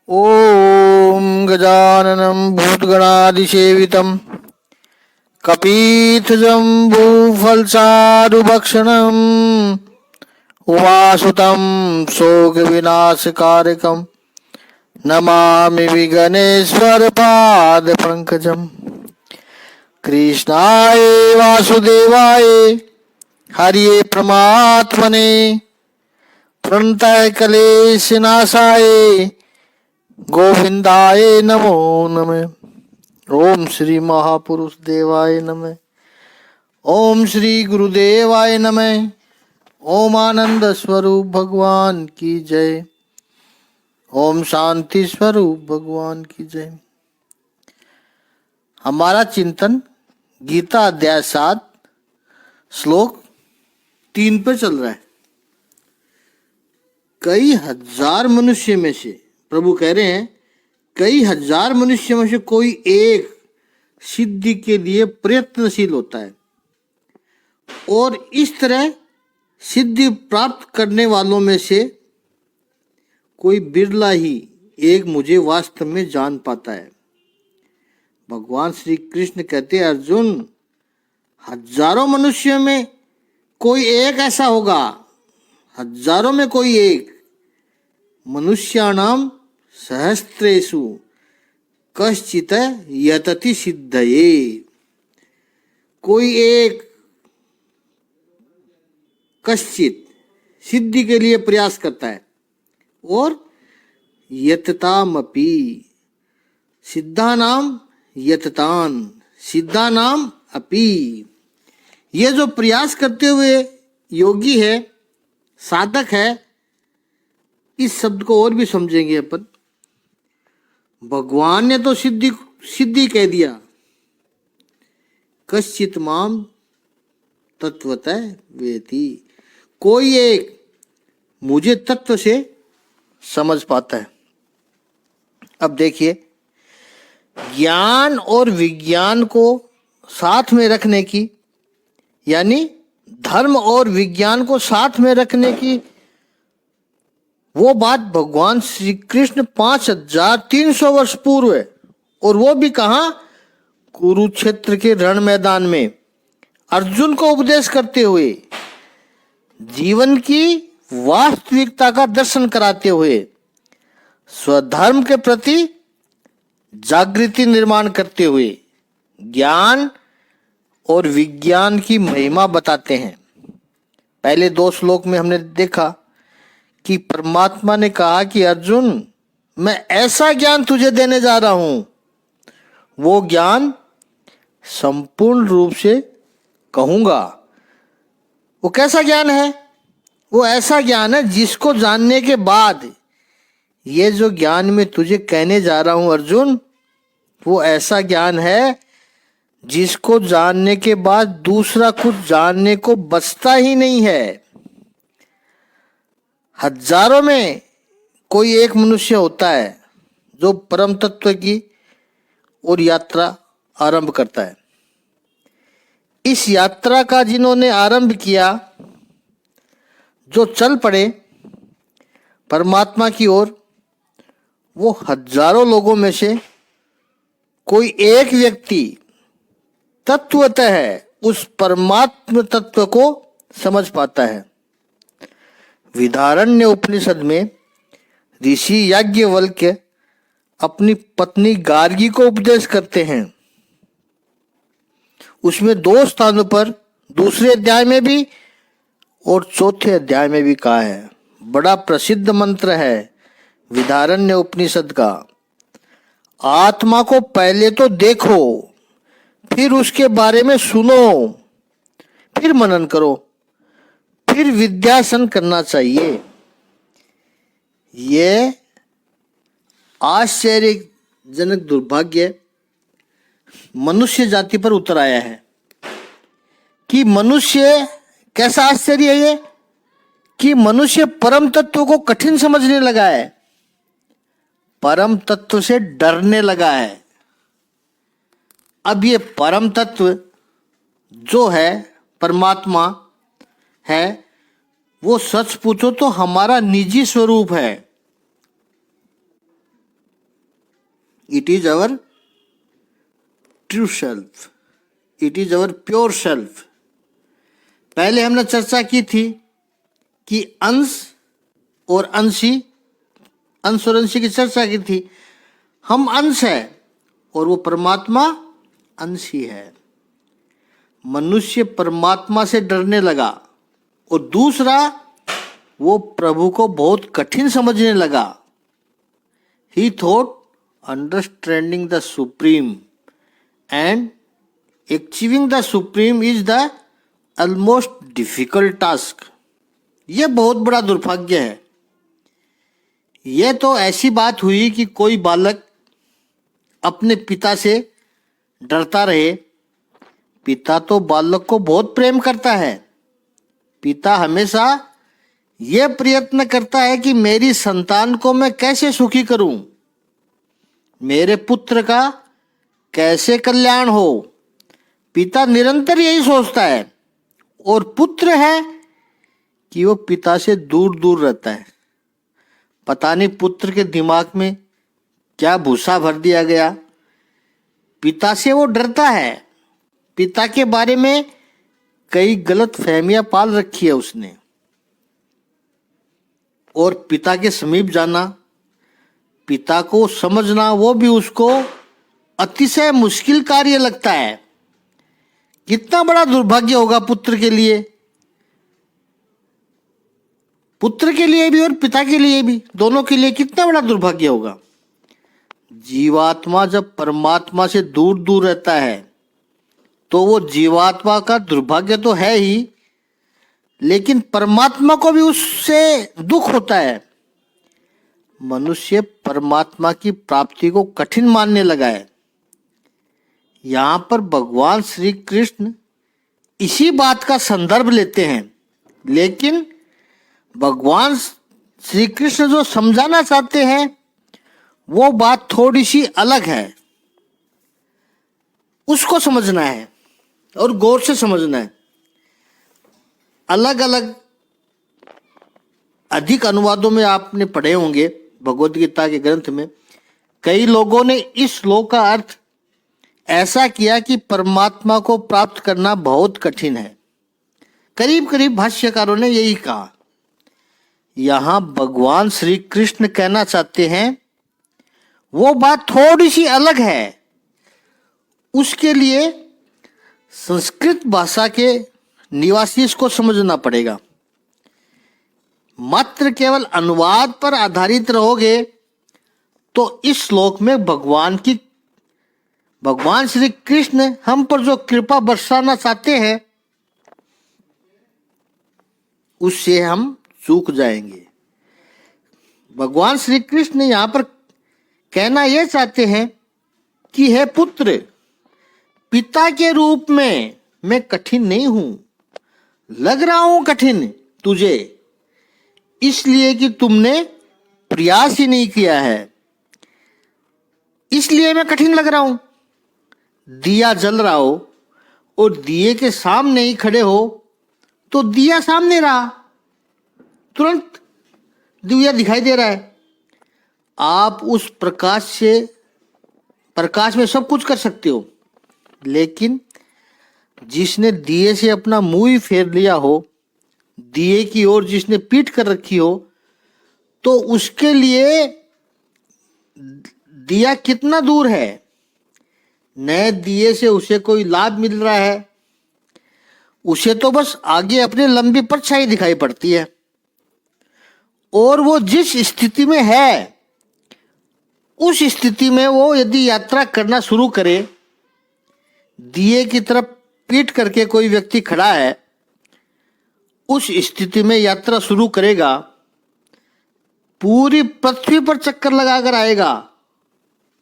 ॐ गजाननं भूतगणादिसेवितं कपीतजम्बूफलचारुभक्षणम् उमासुतं शोकविनाशकारकं नमामि विघ्नेश्वरपादपङ्कजम्। कृष्णाय वासुदेवाय हरिये परमात्मने प्रणताय क्लेशनाशाय गोविंदाय नमो नमः। ओम श्री महापुरुष देवाय नमः। ओम श्री गुरुदेवाय नमः। ओम आनंद स्वरूप भगवान की जय। ओम शांति स्वरूप भगवान की जय। हमारा चिंतन गीता अध्याय 7 श्लोक 3 पे चल रहा है। कई हजार मनुष्य में से, प्रभु कह रहे हैं, कई हजार मनुष्य में से कोई एक सिद्धि के लिए प्रयत्नशील होता है और इस तरह सिद्धि प्राप्त करने वालों में से कोई बिरला ही एक मुझे वास्तव में जान पाता है। भगवान श्री कृष्ण कहते हैं, अर्जुन, हजारों मनुष्यों में कोई एक ऐसा होगा, हजारों में कोई एक, मनुष्याणाम सहस्त्रेषु कश्चित् यतति सिद्धये। कोई एक कश्चित सिद्धि के लिए प्रयास करता है और यततामपि सिद्धानाम यततान सिद्धानाम अपि। ये जो प्रयास करते हुए योगी है, साधक है, इस शब्द को और भी समझेंगे अपन। भगवान ने तो सिद्धि कह दिया, कश्चित् माम तत्वतः वेति। कोई एक मुझे तत्व से समझ पाता है। अब देखिए, ज्ञान और विज्ञान को साथ में रखने की, यानी धर्म और विज्ञान को साथ में रखने की वो बात भगवान श्री कृष्ण 5300 वर्ष पूर्व है, और वो भी कहां, कुरुक्षेत्र के रण मैदान में अर्जुन को उपदेश करते हुए, जीवन की वास्तविकता का दर्शन कराते हुए, स्वधर्म के प्रति जागृति निर्माण करते हुए ज्ञान और विज्ञान की महिमा बताते हैं। पहले 2 श्लोक में हमने देखा कि परमात्मा ने कहा कि अर्जुन, मैं ऐसा ज्ञान तुझे देने जा रहा हूं, वो ज्ञान संपूर्ण रूप से कहूंगा। वो कैसा ज्ञान है? वो ऐसा ज्ञान है जिसको जानने के बाद, ये जो ज्ञान मैं तुझे कहने जा रहा हूं अर्जुन, वो ऐसा ज्ञान है जिसको जानने के बाद दूसरा कुछ जानने को बचता ही नहीं है। हजारों में कोई एक मनुष्य होता है जो परम तत्व की ओर यात्रा आरंभ करता है। इस यात्रा का जिन्होंने आरंभ किया, जो चल पड़े परमात्मा की ओर, वो हजारों लोगों में से कोई एक व्यक्ति तत्वतः उस परमात्म तत्व को समझ पाता है। विधारण्य उपनिषद में ऋषि याज्ञवल्क्य अपनी पत्नी गार्गी को उपदेश करते हैं। उसमें 2 स्थानों पर, दूसरे अध्याय में भी और चौथे अध्याय में भी कहा है। बड़ा प्रसिद्ध मंत्र है विधारण्य उपनिषद का, आत्मा को पहले तो देखो, फिर उसके बारे में सुनो, फिर मनन करो, फिर विद्यासन करना चाहिए। ये आश्चर्यजनक दुर्भाग्य मनुष्य जाति पर उतर आया है कि मनुष्य, कैसा आश्चर्य है ये, कि मनुष्य परम तत्व को कठिन समझने लगा है, परम तत्व से डरने लगा है। अब ये परम तत्व जो है, परमात्मा है, वो सच पूछो तो हमारा निजी स्वरूप है। It is our true self, it is our pure self. पहले हमने चर्चा की थी कि अंश और अंशी, अंश और अंशी की चर्चा की थी। हम अंश है और वो परमात्मा अंशी है। मनुष्य परमात्मा से डरने लगा और दूसरा वो प्रभु को बहुत कठिन समझने लगा। ही thought understanding the supreme and achieving the supreme is the almost difficult task. यह बहुत बड़ा दुर्भाग्य है। यह तो ऐसी बात हुई कि कोई बालक अपने पिता से डरता रहे। पिता तो बालक को बहुत प्रेम करता है। पिता हमेशा यह प्रयत्न करता है कि मेरी संतान को मैं कैसे सुखी करूं, मेरे पुत्र का कैसे कल्याण हो। पिता निरंतर यही सोचता है और पुत्र है कि वो पिता से दूर दूर रहता है। पता नहीं पुत्र के दिमाग में क्या भूसा भर दिया गया। पिता से वो डरता है। पिता के बारे में कई गलत फहमियां पाल रखी है उसने। और पिता के समीप जाना, पिता को समझना, वो भी उसको अतिशय मुश्किल कार्य लगता है। कितना बड़ा दुर्भाग्य होगा पुत्र के लिए, पुत्र के लिए भी और पिता के लिए भी, दोनों के लिए कितना बड़ा दुर्भाग्य होगा। जीवात्मा जब परमात्मा से दूर दूर रहता है तो वो जीवात्मा का दुर्भाग्य तो है ही, लेकिन परमात्मा को भी उससे दुख होता है। मनुष्य परमात्मा की प्राप्ति को कठिन मानने लगा है। यहां पर भगवान श्री कृष्ण इसी बात का संदर्भ लेते हैं, लेकिन भगवान श्री कृष्ण जो समझाना चाहते हैं वो बात थोड़ी सी अलग है। उसको समझना है और गौर से समझना है। अलग अलग अधिक अनुवादों में आपने पढ़े होंगे भगवद गीता के ग्रंथ में, कई लोगों ने इस श्लोक का अर्थ ऐसा किया कि परमात्मा को प्राप्त करना बहुत कठिन है। करीब करीब भाष्यकारों ने यही कहा। यहां भगवान श्री कृष्ण कहना चाहते हैं वो बात थोड़ी सी अलग है। उसके लिए संस्कृत भाषा के निवासी इसको समझना पड़ेगा। मात्र केवल अनुवाद पर आधारित रहोगे तो इस श्लोक में भगवान श्री कृष्ण हम पर जो कृपा बरसाना चाहते हैं उससे हम चूक जाएंगे। भगवान श्री कृष्ण यहां पर कहना यह चाहते हैं कि हे पुत्र, पिता के रूप में मैं कठिन नहीं हूं, लग रहा हूं कठिन तुझे इसलिए कि तुमने प्रयास ही नहीं किया है, इसलिए मैं कठिन लग रहा हूं। दिया जल रहा हो और दिए के सामने ही खड़े हो तो दिया सामने रहा, तुरंत दिया दिखाई दे रहा है। आप उस प्रकाश में सब कुछ कर सकते हो, लेकिन जिसने दिए से अपना मुंह ही फेर लिया हो, दिए की ओर जिसने पीठ कर रखी हो, तो उसके लिए दिया कितना दूर है। नए दिए से उसे कोई लाभ मिल रहा है, उसे तो बस आगे अपनी लंबी परछाई दिखाई पड़ती है। और वो जिस स्थिति में है उस स्थिति में वो यदि यात्रा करना शुरू करे, दिए की तरफ पीठ करके कोई व्यक्ति खड़ा है, उस स्थिति में यात्रा शुरू करेगा, पूरी पृथ्वी पर चक्कर लगाकर आएगा,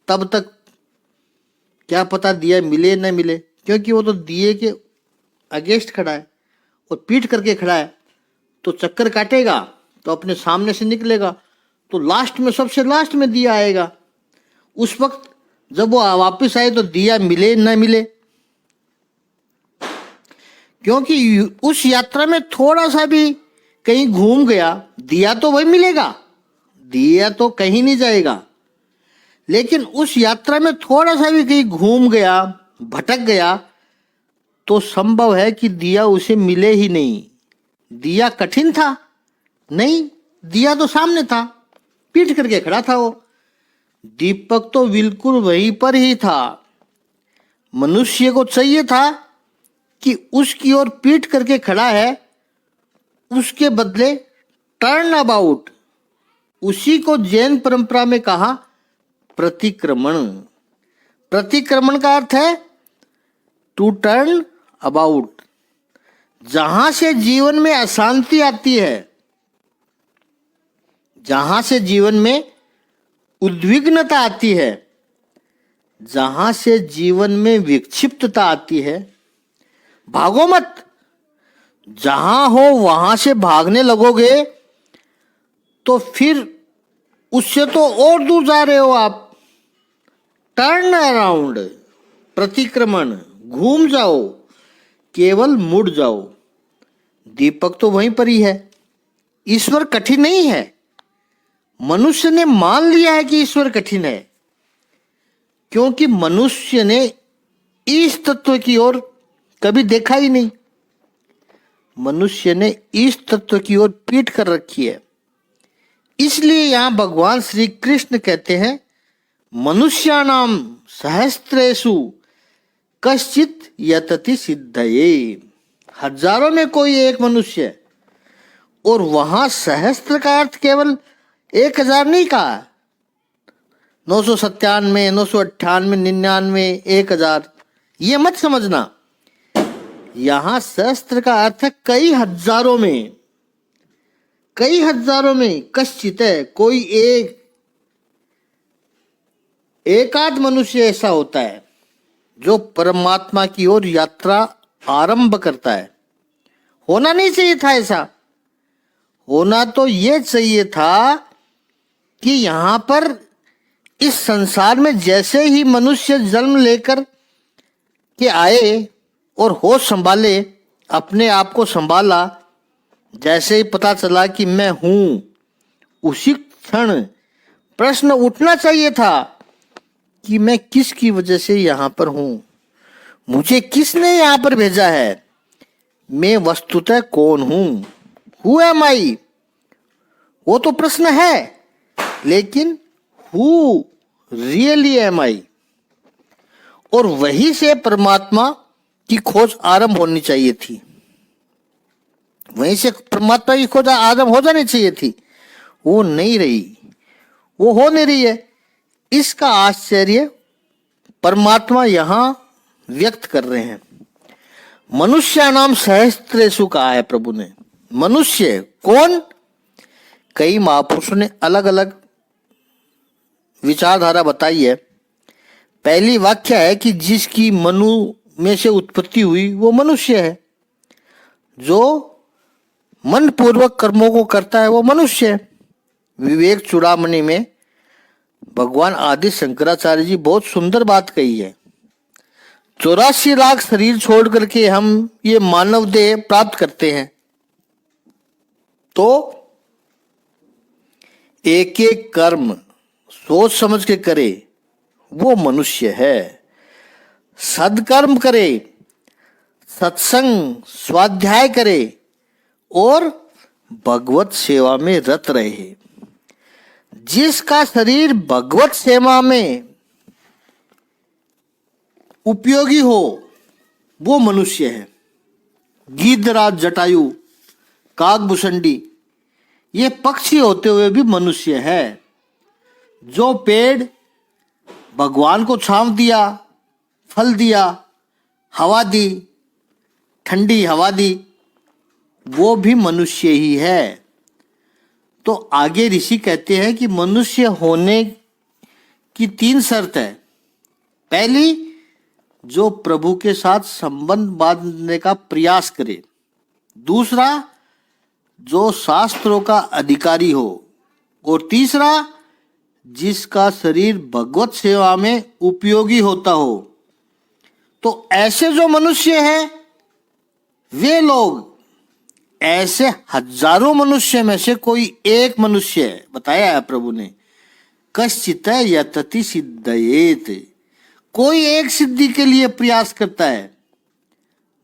तब तक क्या पता दिया मिले न मिले, क्योंकि वो तो दिए के अगेंस्ट खड़ा है और पीठ करके खड़ा है। तो चक्कर काटेगा तो अपने सामने से निकलेगा, तो लास्ट में, सबसे लास्ट में दिया आएगा। उस वक्त जब वो वापस आए तो दिया मिले न मिले, क्योंकि उस यात्रा में थोड़ा सा भी कहीं घूम गया, दिया तो वही मिलेगा, दिया तो कहीं नहीं जाएगा। लेकिन उस यात्रा में थोड़ा सा भी कहीं घूम गया, भटक गया, तो संभव है कि दिया उसे मिले ही नहीं। दिया कठिन था? नहीं, दिया तो सामने था, पीट करके खड़ा था वो। दीपक तो बिल्कुल वहीं पर ही था। मनुष्य को चाहिए था कि उसकी ओर पीट करके खड़ा है, उसके बदले टर्न अबाउट। उसी को जैन परंपरा में कहा प्रतिक्रमण। प्रतिक्रमण का अर्थ है टू टर्न अबाउट। जहां से जीवन में अशांति आती है, जहां से जीवन में उद्विग्नता आती है, जहां से जीवन में विक्षिप्तता आती है, भागो मत। जहां हो वहां से भागने लगोगे तो फिर उससे तो और दूर जा रहे हो आप। टर्न अराउंड, प्रतिक्रमण, घूम जाओ, केवल मुड़ जाओ। दीपक तो वहीं पर ही है। ईश्वर कठिन नहीं है। मनुष्य ने मान लिया है कि ईश्वर कठिन है, क्योंकि मनुष्य ने इस तत्व की ओर कभी देखा ही नहीं। मनुष्य ने इस तत्व की ओर पीठ कर रखी है। इसलिए यहां भगवान श्री कृष्ण कहते हैं, मनुष्याणाम सहस्त्रेषु कश्चित यतति सिद्धये। हजारों में कोई एक मनुष्य, और वहां सहस्त्र का अर्थ केवल 1000 नहीं कहा, 997, 998, 99, 1000, ये मत समझना। यहां सहस्त्र का अर्थ है कई हजारों में। कई हजारों में कश्चित है, कोई एकाध मनुष्य ऐसा होता है जो परमात्मा की ओर यात्रा आरंभ करता है। होना नहीं चाहिए था ऐसा। होना तो ये चाहिए था कि यहां पर इस संसार में जैसे ही मनुष्य जन्म लेकर के आए और होश संभाले, अपने आप को संभाला, जैसे ही पता चला कि मैं हूं, उसी क्षण प्रश्न उठना चाहिए था कि मैं किसकी वजह से यहां पर हूं, मुझे किसने यहां पर भेजा है, मैं वस्तुतः कौन हूं, हु एम आई। वो तो प्रश्न है, लेकिन हु रियली एम आई। और वहीं से परमात्मा की खोज आरंभ होनी चाहिए थी। वहीं से परमात्मा की खोज आरंभ हो जानी चाहिए थी। वो नहीं रही, वो हो नहीं रही है। इसका आश्चर्य परमात्मा यहां व्यक्त कर रहे हैं। मनुष्य नाम सहस्त्रेषु कहा है प्रभु ने। मनुष्य कौन? कई महापुरुषों ने अलग अलग विचारधारा बताई है। पहली व्याख्या है कि जिसकी मनु में से उत्पत्ति हुई वो मनुष्य है। जो मन पूर्वक कर्मों को करता है वो मनुष्य है। विवेक चूड़ामणि में भगवान आदि शंकराचार्य जी बहुत सुंदर बात कही है। 84 लाख शरीर छोड़ करके हम ये मानव देह प्राप्त करते हैं, तो एक एक कर्म सोच समझ के करे वो मनुष्य है। सदकर्म करे, सत्संग स्वाध्याय करे और भगवत सेवा में रत रहे। जिसका शरीर भगवत सेवा में उपयोगी हो वो मनुष्य है। गिद्धराज, जटायु, काकभूषणी ये पक्षी होते हुए भी मनुष्य है। जो पेड़ भगवान को छांव दिया, फल दिया, हवा दी, ठंडी हवा दी, वो भी मनुष्य ही है। तो आगे ऋषि कहते हैं कि मनुष्य होने की 3 शर्त है। पहली, जो प्रभु के साथ संबंध बांधने का प्रयास करे। दूसरा, जो शास्त्रों का अधिकारी हो। और तीसरा, जिसका शरीर भगवत सेवा में उपयोगी होता हो। तो ऐसे जो मनुष्य हैं वे लोग, ऐसे हजारों मनुष्य में से कोई एक मनुष्य है, बताया है प्रभु ने। कश्चित यतति सिद्धयेत, कोई एक सिद्धि के लिए प्रयास करता है।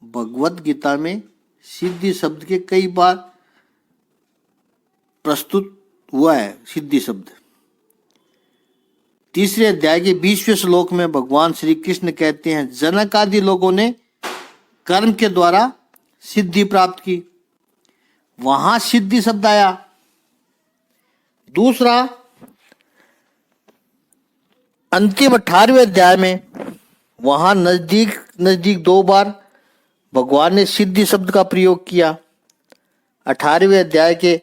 भगवत गीता में सिद्धि शब्द के कई बार प्रस्तुत हुआ है। सिद्धि शब्द 3 अध्याय के 20वें श्लोक में भगवान श्री कृष्ण कहते हैं, जनक आदि लोगों ने कर्म के द्वारा सिद्धि प्राप्त की, वहां सिद्धि शब्द आया। दूसरा, अंतिम 18वें अध्याय में वहां नजदीक नजदीक 2 बार भगवान ने सिद्धि शब्द का प्रयोग किया। 18वें अध्याय के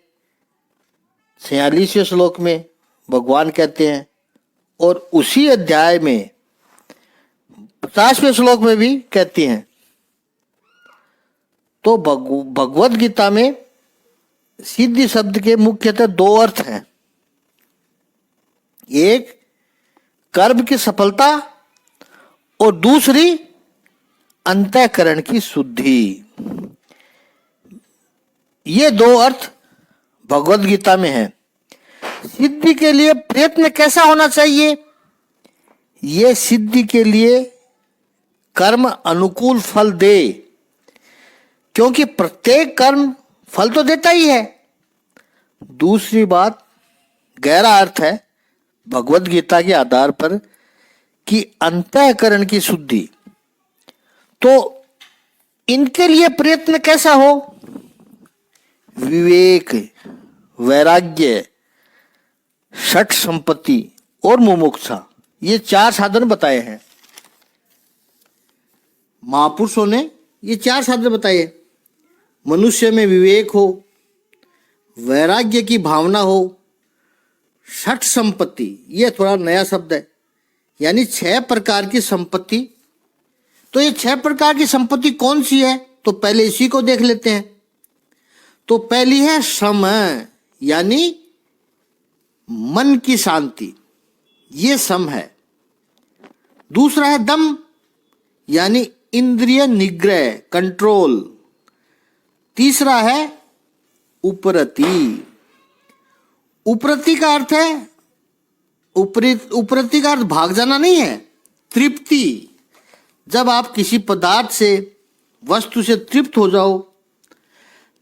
46वें श्लोक में भगवान कहते हैं, और उसी अध्याय में 50वें श्लोक में भी कहती हैं। तो भगवत गीता में सिद्धि शब्द के मुख्यतः 2 अर्थ हैं। एक कर्म की सफलता और दूसरी अंतःकरण की शुद्धि। ये 2 अर्थ भगवत गीता में है। सिद्धि के लिए प्रयत्न कैसा होना चाहिए? ये सिद्धि के लिए कर्म अनुकूल फल दे, क्योंकि प्रत्येक कर्म फल तो देता ही है। दूसरी बात, गहरा अर्थ है भगवत गीता के आधार पर कि अंतःकरण की शुद्धि। तो इनके लिए प्रयत्न कैसा हो? विवेक, वैराग्य, षट संपत्ति और मुमुक्षा, ये 4 साधन बताए हैं महापुरुषों ने। ये 4 साधन बताए। मनुष्य में विवेक हो, वैराग्य की भावना हो, षट संपत्ति, ये थोड़ा नया शब्द है, यानी 6 प्रकार की संपत्ति। तो ये 6 प्रकार की संपत्ति कौन सी है? तो पहले इसी को देख लेते हैं। तो पहली है सम, यानी मन की शांति, ये सम है। दूसरा है दम, यानी इंद्रिय निग्रह, कंट्रोल। तीसरा है उपरति। उपरति का अर्थ है, उपरति का अर्थ भाग जाना नहीं है, तृप्ति। जब आप किसी पदार्थ से, वस्तु से तृप्त हो जाओ,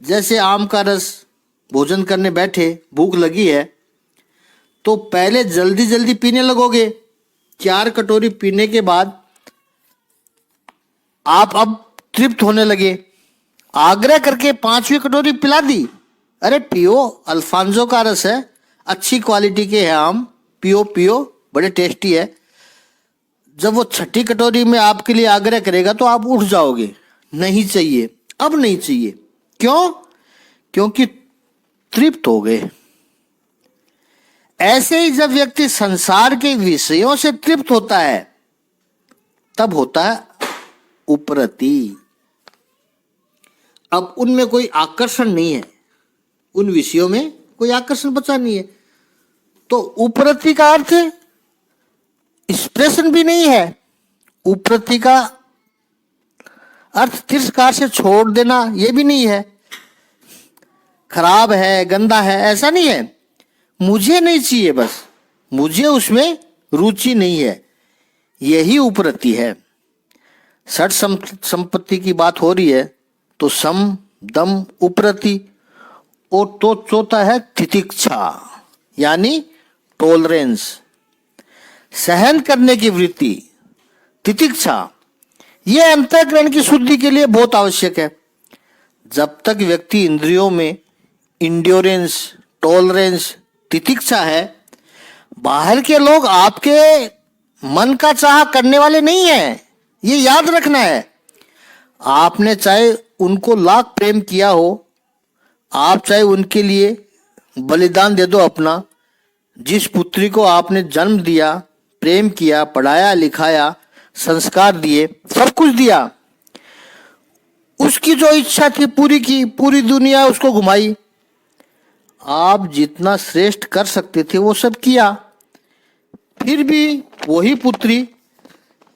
जैसे आम का रस, भोजन करने बैठे, भूख लगी है, तो पहले जल्दी जल्दी पीने लगोगे। 4 कटोरी पीने के बाद आप अब तृप्त होने लगे, आग्रह करके 5वीं कटोरी पिला दी। अरे पियो, अल्फांजो का रस है, अच्छी क्वालिटी के हैं आम, पियो पियो, बड़े टेस्टी है। जब वो 6ठी कटोरी में आपके लिए आग्रह करेगा तो आप उठ जाओगे, नहीं चाहिए, अब नहीं चाहिए। क्यों? क्योंकि तृप्त हो गए। ऐसे ही जब व्यक्ति संसार के विषयों से तृप्त होता है, तब होता है उपरति। अब उनमें कोई आकर्षण नहीं है, उन विषयों में कोई आकर्षण बचा नहीं है। तो उपरति का अर्थ एक्सप्रेशन भी नहीं है। उपरति का अर्थ तिरस्कार से छोड़ देना, यह भी नहीं है। खराब है, गंदा है, ऐसा नहीं है। मुझे नहीं चाहिए, बस मुझे उसमें रुचि नहीं है, यही उपरति है। षट संपत्ति की बात हो रही है तो सम, दम, उपरति। और तो चौथा है तितिक्षा, यानी टॉलरेंस, सहन करने की वृत्ति। तितिक्षा यह अंतःकरण की शुद्धि के लिए बहुत आवश्यक है। जब तक व्यक्ति इंद्रियों में इंड्योरेंस, टॉलरेंस, तितिक्षा है, बाहर के लोग आपके मन का चाह करने वाले नहीं हैं, ये याद रखना है। आपने चाहे उनको लाख प्रेम किया हो, आप चाहे उनके लिए बलिदान दे दो अपना, जिस पुत्री को आपने जन्म दिया, प्रेम किया, पढ़ाया लिखाया, संस्कार दिए, सब कुछ दिया, उसकी जो इच्छा थी पूरी की, पूरी दुनिया उसको घुमाई। आप जितना श्रेष्ठ कर सकते थे वो सब किया, फिर भी वही पुत्री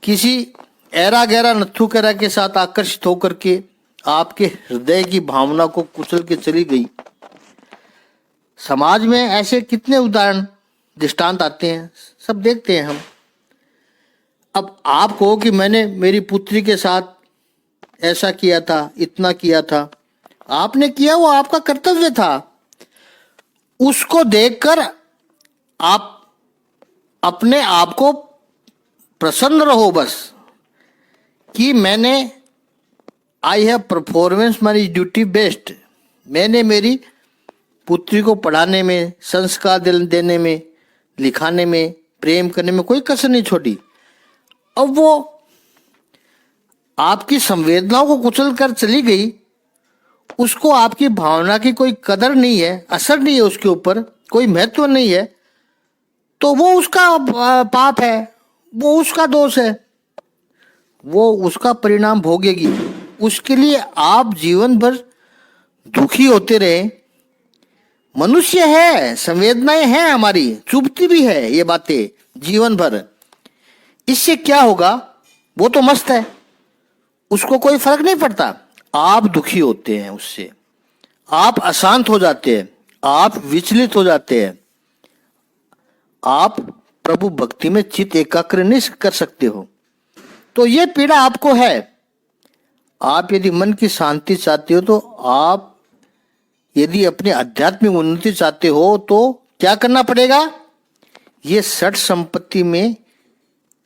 किसी ऐरा गैरा नत्थु कैरा के साथ आकर्षित होकर के आपके हृदय की भावना को कुचल के चली गई। समाज में ऐसे कितने उदाहरण दृष्टांत आते हैं, सब देखते हैं हम। अब आप कहो कि मैंने मेरी पुत्री के साथ ऐसा किया था, इतना किया था, आपने किया, वो आपका कर्तव्य था। उसको देखकर आप अपने आप को प्रसन्न रहो बस, कि मैंने I have performance my duty best. मैंने मेरी पुत्री को पढ़ाने में, संस्कार देने में, लिखाने में, प्रेम करने में कोई कसर नहीं छोड़ी। अब वो आपकी संवेदनाओं को कुचल कर चली गई, उसको आपकी भावना की कोई कदर नहीं है, असर नहीं है, उसके ऊपर कोई महत्व नहीं है, तो वो उसका पाप है, वो उसका दोष है, वो उसका परिणाम भोगेगी। उसके लिए आप जीवन भर दुखी होते रहे। मनुष्य है, संवेदनाएं हैं हमारी, चुभती भी है ये बातें जीवन भर। इससे क्या होगा? वो तो मस्त है, उसको कोई फर्क नहीं पड़ता। आप दुखी होते हैं उससे, आप अशांत हो जाते हैं, आप विचलित हो जाते हैं, आप प्रभु भक्ति में चित्त एकाग्र नहीं कर सकते हो, तो ये पीड़ा आपको है। आप यदि मन की शांति चाहते हो, तो आप यदि अपनी आध्यात्मिक उन्नति चाहते हो, तो क्या करना पड़ेगा? ये षट संपत्ति में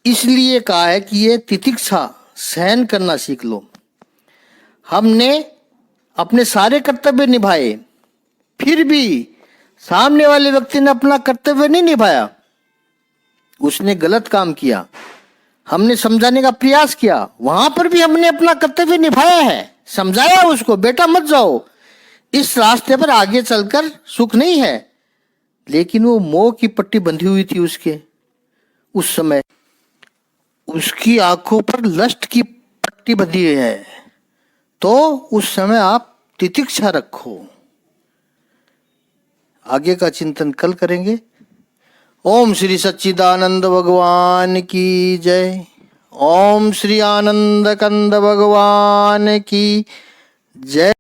इसलिए कहा है कि ये तितिक्षा, सहन करना सीख लो। हमने अपने सारे कर्तव्य निभाए, फिर भी सामने वाले व्यक्ति ने अपना कर्तव्य नहीं निभाया, उसने गलत काम किया, हमने समझाने का प्रयास किया, वहां पर भी हमने अपना कर्तव्य निभाया है, समझाया उसको, बेटा मत जाओ, इस रास्ते पर आगे चलकर सुख नहीं है। लेकिन वो मोह की पट्टी बंधी हुई थी उसके, उस समय उसकी आंखों पर लस्ट की पट्टी बंधी है, तो उस समय आप तितिक्षा रखो। आगे का चिंतन कल करेंगे। ओम श्री सच्चिदानंद भगवान की जय। ओम श्री आनंद कंद भगवान की जय।